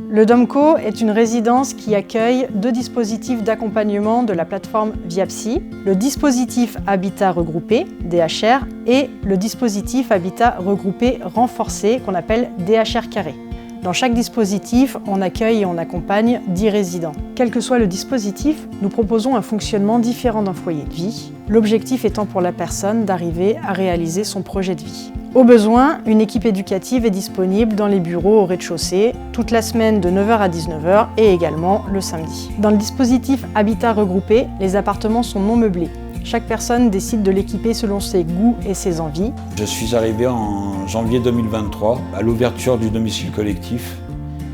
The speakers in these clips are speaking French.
Le Domco est une résidence qui accueille 2 dispositifs d'accompagnement de la plateforme Viapsy, le dispositif Habitat Regroupé, DHR, et le dispositif Habitat Regroupé Renforcé, qu'on appelle DHR carré. Dans chaque dispositif, on accueille et on accompagne 10 résidents. Quel que soit le dispositif, nous proposons un fonctionnement différent d'un foyer de vie, l'objectif étant pour la personne d'arriver à réaliser son projet de vie. Au besoin, une équipe éducative est disponible dans les bureaux au rez-de-chaussée, toute la semaine de 9h à 19h et également le samedi. Dans le dispositif Habitat Regroupé, les appartements sont non meublés. Chaque personne décide de l'équiper selon ses goûts et ses envies. Je suis arrivé en janvier 2023 à l'ouverture du domicile collectif.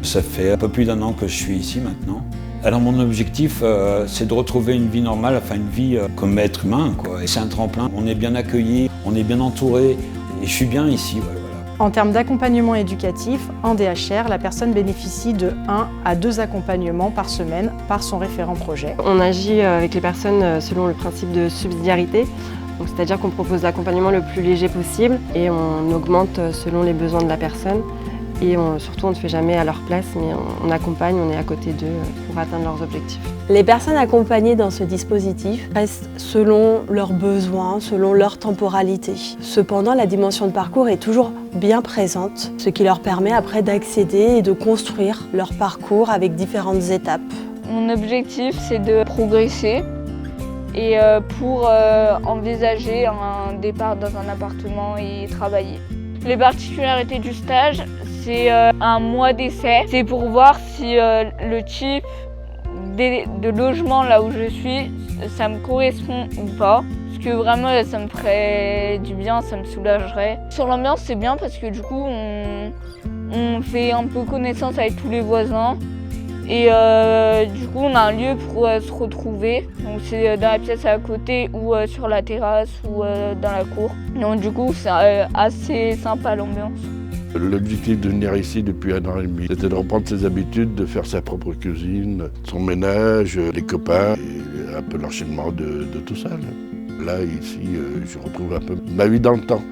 Ça fait un peu plus d'1 an que je suis ici maintenant. Alors mon objectif, c'est de retrouver une vie normale, enfin une vie comme être humain, quoi. Et c'est un tremplin, on est bien accueillis, on est bien entouré et je suis bien ici. Voilà. En termes d'accompagnement éducatif, en DHR, la personne bénéficie de 1 à 2 accompagnements par semaine par son référent projet. On agit avec les personnes selon le principe de subsidiarité, c'est-à-dire qu'on propose l'accompagnement le plus léger possible et on augmente selon les besoins de la personne. Et surtout, on ne fait jamais à leur place, mais on accompagne, on est à côté d'eux pour atteindre leurs objectifs. Les personnes accompagnées dans ce dispositif restent selon leurs besoins, selon leur temporalité. Cependant, la dimension de parcours est toujours bien présente, ce qui leur permet après d'accéder et de construire leur parcours avec différentes étapes. Mon objectif, c'est de progresser et pour envisager un départ dans un appartement et travailler. Les particularités du stage, c'est un mois d'essai. C'est pour voir si le type de logement là où je suis, ça me correspond ou pas. Parce que vraiment, ça me ferait du bien, ça me soulagerait. Sur l'ambiance, c'est bien parce que du coup, on fait un peu connaissance avec tous les voisins. Et du coup, on a un lieu pour se retrouver. Donc c'est dans la pièce à côté ou sur la terrasse ou dans la cour. Donc du coup, c'est assez sympa l'ambiance. L'objectif de venir ici depuis 1 an et demi, c'était de reprendre ses habitudes, de faire sa propre cuisine, son ménage, les copains, et un peu l'enchaînement de tout ça. Là, ici, je retrouve un peu ma vie dans le temps.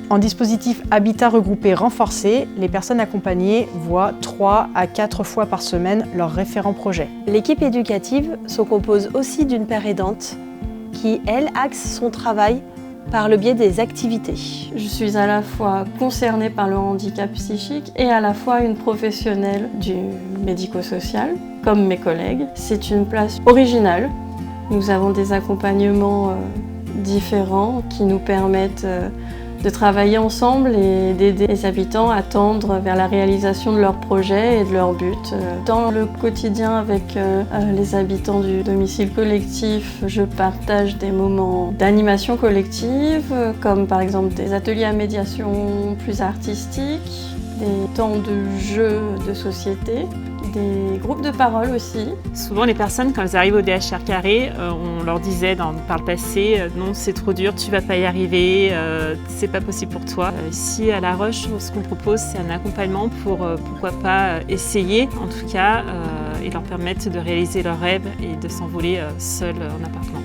En dispositif Habitat Regroupé Renforcé, les personnes accompagnées voient 3 à 4 fois par semaine leur référent projet. L'équipe éducative se compose aussi d'une paire aidante qui, elle, axe son travail par le biais des activités. Je suis à la fois concernée par le handicap psychique et à la fois une professionnelle du médico-social, comme mes collègues. C'est une place originale. Nous avons des accompagnements différents qui nous permettent de travailler ensemble et d'aider les habitants à tendre vers la réalisation de leurs projets et de leurs buts. Dans le quotidien avec les habitants du domicile collectif, je partage des moments d'animation collective, comme par exemple des ateliers à médiation plus artistiques, des temps de jeu de société, des groupes de parole aussi. Souvent les personnes, quand elles arrivent au DHR carré, on leur disait par le passé non, c'est trop dur, tu vas pas y arriver, c'est pas possible pour toi. Ici à La Roche, ce qu'on propose, c'est un accompagnement pour pourquoi pas essayer en tout cas et leur permettre de réaliser leurs rêves et de s'envoler seuls en appartement.